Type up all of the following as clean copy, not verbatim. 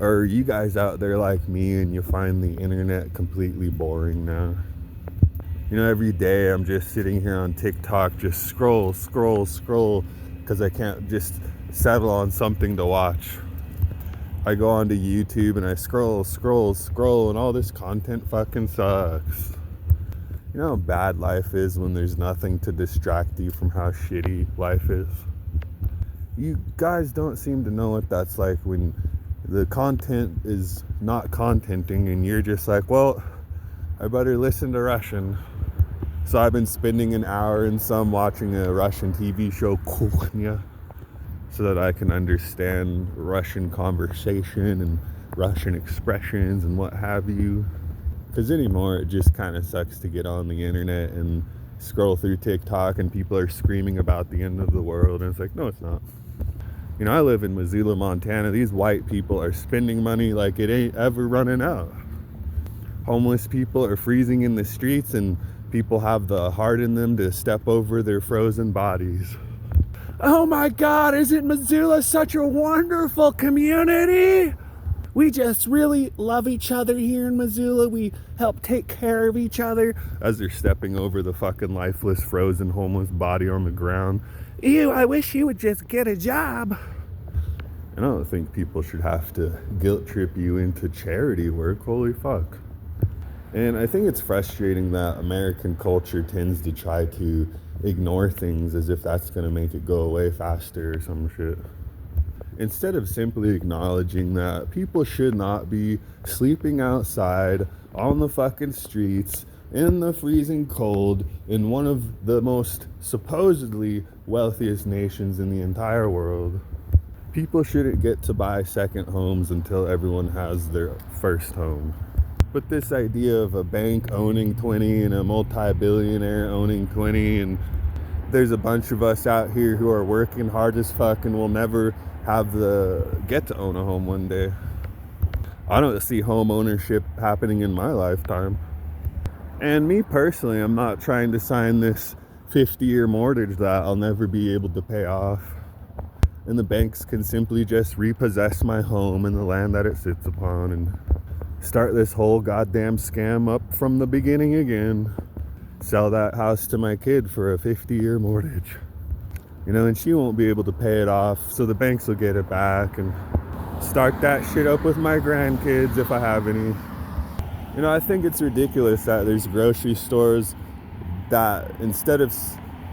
Or are you guys out there like me and you find the internet completely boring now? You know, every day I'm just sitting here on TikTok, just scroll, because I can't just settle on something to watch. I go onto YouTube and I scroll, and all this content fucking sucks. You know how bad life is when there's nothing to distract you from how shitty life is? You guys don't seem to know what that's like when the content is not contenting and you're just like, well, I better listen to Russian. So I've been spending an hour and some watching a Russian TV show, Kukhnya, so that I can understand Russian conversation and Russian expressions and what have you. Because anymore, it just kind of sucks to get on the internet and scroll through TikTok and people are screaming about the end of the world. And it's like, no, it's not. You know, I live in Missoula, Montana. These white people are spending money like it ain't ever running out. Homeless people are freezing in the streets and people have the heart in them to step over their frozen bodies. Oh my God, isn't Missoula such a wonderful community? We just really love each other here in Missoula. We help take care of each other. As they're stepping over the fucking lifeless, frozen, homeless body on the ground. Ew, I wish you would just get a job. And I don't think people should have to guilt trip you into charity work. Holy fuck. And I think it's frustrating that American culture tends to try to ignore things as if that's going to make it go away faster or some shit. Instead of simply acknowledging that people should not be sleeping outside on the fucking streets in the freezing cold in one of the most supposedly wealthiest nations in the entire world. People shouldn't get to buy second homes until everyone has their first home. But this idea of a bank owning 20 and a multi-billionaire owning 20, and there's a bunch of us out here who are working hard as fuck and will never get to own a home one day. I don't see home ownership happening in my lifetime. And me personally, I'm not trying to sign this 50-year mortgage that I'll never be able to pay off. And the banks can simply just repossess my home and the land that it sits upon and start this whole goddamn scam up from the beginning again. Sell that house to my kid for a 50-year mortgage. You know, and she won't be able to pay it off, so the banks will get it back and start that shit up with my grandkids if I have any. You know, I think it's ridiculous that there's grocery stores that instead of,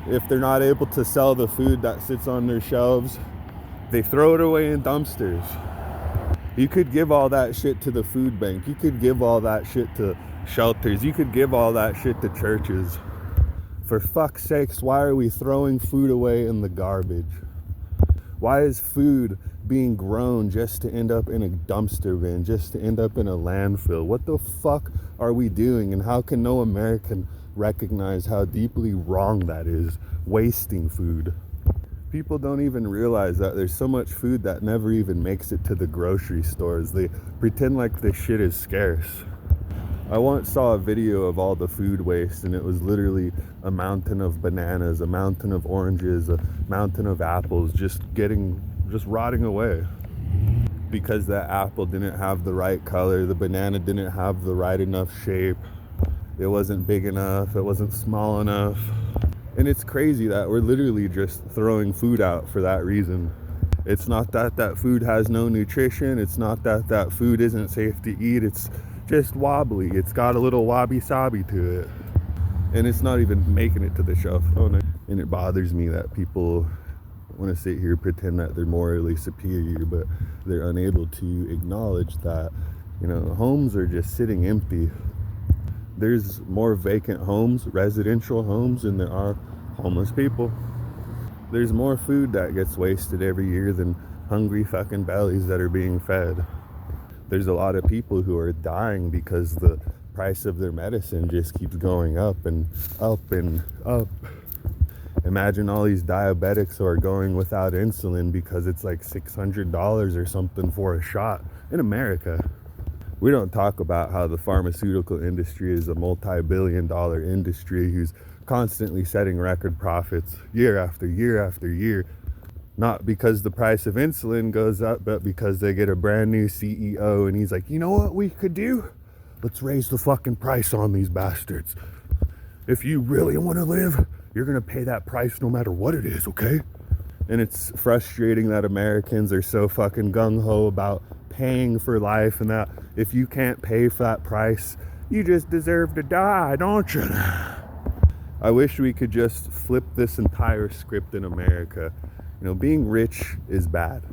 if they're not able to sell the food that sits on their shelves, they throw it away in dumpsters. You could give all that shit to the food bank. You could give all that shit to shelters. You could give all that shit to churches. For fuck's sakes, why are we throwing food away in the garbage? Why is food being grown just to end up in a dumpster bin, just to end up in a landfill? What the fuck are we doing? And how can no American recognize how deeply wrong that is, wasting food? People don't even realize that there's so much food that never even makes it to the grocery stores. They pretend like this shit is scarce. I once saw a video of all the food waste, and it was literally a mountain of bananas, a mountain of oranges, a mountain of apples just rotting away. Because that apple didn't have the right color, the banana didn't have the right enough shape, it wasn't big enough, it wasn't small enough. And it's crazy that we're literally just throwing food out for that reason. It's not that that food has no nutrition, it's not that that food isn't safe to eat, it's just wobbly. It's got a little wabi-sabi to it. And it's not even making it to the shelf. Oh, no. And it bothers me that people want to sit here and pretend that they're morally superior, but they're unable to acknowledge that, you know, homes are just sitting empty. There's more vacant homes, residential homes, than there are homeless people. There's more food that gets wasted every year than hungry fucking bellies that are being fed. There's a lot of people who are dying because the price of their medicine just keeps going up and up and up. Imagine all these diabetics who are going without insulin because it's like $600 or something for a shot in America. We don't talk about how the pharmaceutical industry is a multi-billion-dollar industry who's constantly setting record profits year after year after year. Not because the price of insulin goes up, but because they get a brand new CEO and he's like, you know what we could do? Let's raise the fucking price on these bastards. If you really want to live, you're going to pay that price no matter what it is, okay? And it's frustrating that Americans are so fucking gung-ho about paying for life, and that if you can't pay for that price, you just deserve to die, don't you? I wish we could just flip this entire script in America. You know, being rich is bad.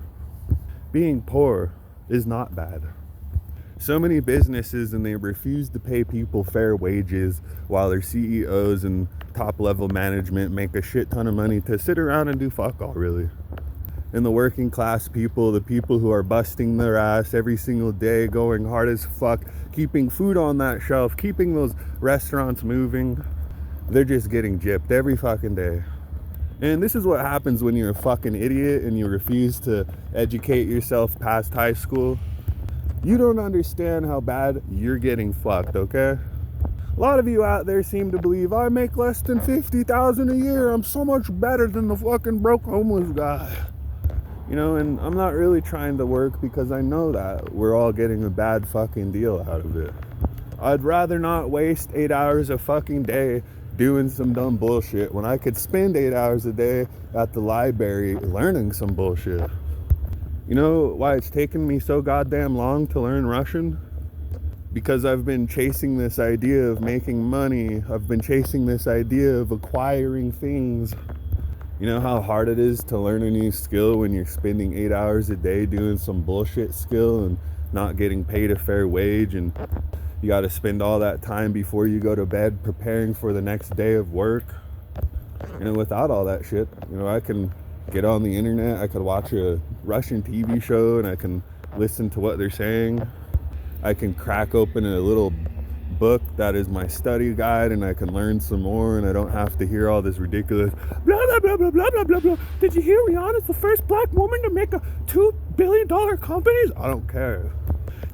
Being poor is not bad. So many businesses, and they refuse to pay people fair wages while their CEOs and top level management make a shit ton of money to sit around and do fuck all, really. And the working class people, the people who are busting their ass every single day, going hard as fuck, keeping food on that shelf, keeping those restaurants moving, they're just getting gypped every fucking day. And this is what happens when you're a fucking idiot and you refuse to educate yourself past high school. You don't understand how bad you're getting fucked, okay? A lot of you out there seem to believe, I make less than $50,000 a year, I'm so much better than the fucking broke homeless guy. You know, and I'm not really trying to work because I know that we're all getting a bad fucking deal out of it. I'd rather not waste 8 hours a fucking day doing some dumb bullshit when I could spend 8 hours a day at the library learning some bullshit. You know why it's taken me so goddamn long to learn Russian? Because I've been chasing this idea of making money. I've been chasing this idea of acquiring things. You know how hard it is to learn a new skill when you're spending 8 hours a day doing some bullshit skill and not getting paid a fair wage, and you got to spend all that time before you go to bed preparing for the next day of work. You know, without all that shit, you know, I can get on the internet, I could watch a Russian TV show and I can listen to what they're saying. I can crack open a little book that is my study guide and I can learn some more, and I don't have to hear all this ridiculous blah blah blah blah blah blah blah blah. Did you hear Rihanna's the first black woman to make a $2 billion companies? I don't care.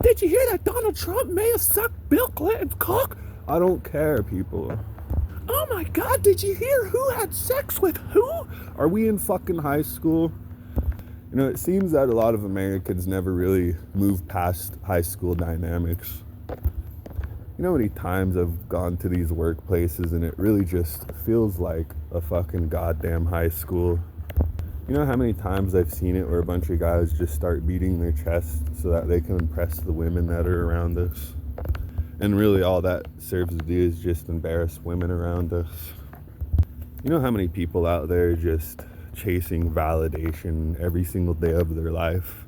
Did you hear that Donald Trump may have sucked Bill Clinton's cock? I don't care, people. Oh my god, did you hear who had sex with who? Are we in fucking high school? You know, it seems that a lot of Americans never really move past high school dynamics. You know how many times I've gone to these workplaces and it really just feels like a fucking goddamn high school. You know how many times I've seen it where a bunch of guys just start beating their chests so that they can impress the women that are around us. And really all that serves to do is just embarrass women around us. You know how many people out there just chasing validation every single day of their life?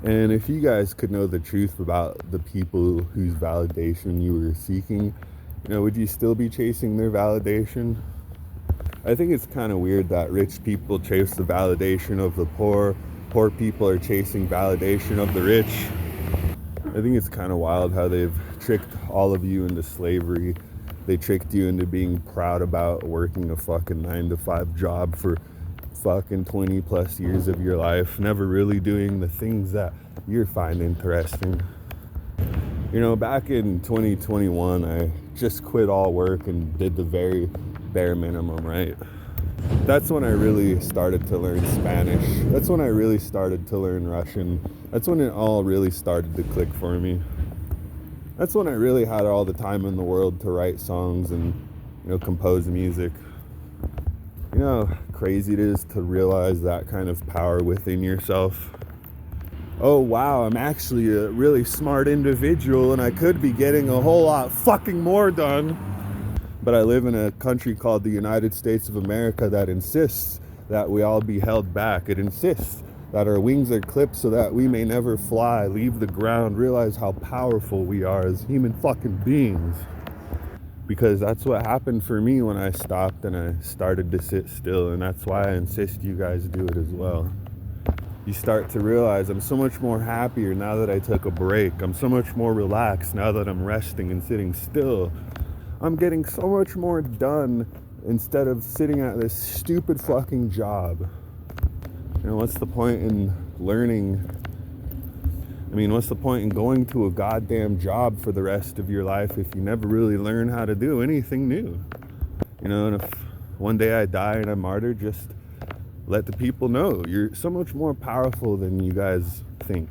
And if you guys could know the truth about the people whose validation you were seeking, you know, would you still be chasing their validation? I think it's kind of weird that rich people chase the validation of the poor. Poor people are chasing validation of the rich. I think it's kind of wild how they've tricked all of you into slavery. They tricked you into being proud about working a fucking 9-to-5 job for fucking 20 plus years of your life, never really doing the things that you find interesting. You know, back in 2021, I just quit all work and did the very bare minimum, right? That's when I really started to learn Spanish. That's when I really started to learn Russian. That's when it all really started to click for me. That's when I really had all the time in the world to write songs and, you know, compose music. You know how crazy it is to realize that kind of power within yourself? Oh wow, I'm actually a really smart individual and I could be getting a whole lot fucking more done. But I live in a country called the United States of America that insists that we all be held back. It insists that our wings are clipped so that we may never fly, leave the ground, realize how powerful we are as human fucking beings. Because that's what happened for me when I stopped and I started to sit still, and that's why I insist you guys do it as well. You start to realize I'm so much more happier now that I took a break. I'm so much more relaxed now that I'm resting and sitting still. I'm getting so much more done instead of sitting at this stupid fucking job. You know, what's the point in learning? I mean, what's the point in going to a goddamn job for the rest of your life if you never really learn how to do anything new? You know, and if one day I die and I'm martyred, just let the people know you're so much more powerful than you guys think.